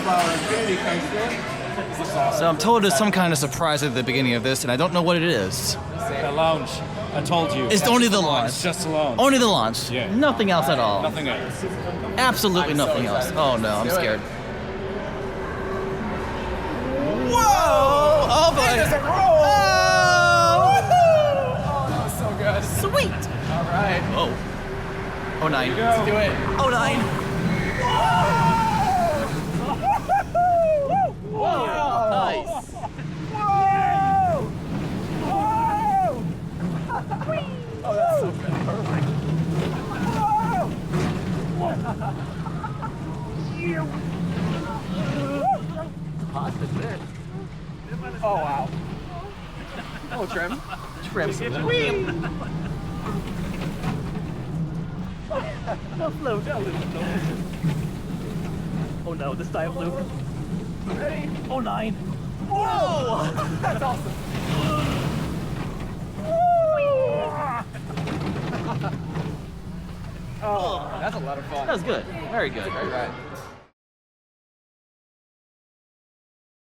our infinity coaster. This looks awesome. So I'm told there's some kind of surprise at the beginning of this, and I don't know what it is. The lounge. I told you. It's only the launch. It's just a lounge. Only the launch. Yeah. Nothing else at all. Nothing else. Absolutely nothing else. Oh no, I'm scared. Whoa! Oh boy! There's a roll! Oh! That was so good. Sweet! All right. Oh. Oh nine. Let's do it. Oh nine. Whoa! Nice. Oh, that's so good. Perfect. Oh, wow. Oh, trim. Trim. No float. Oh no, this time blue. Ready? Oh nine. Whoa! That's awesome. Oh, that's a lot of fun. That was good. Very good. Great ride.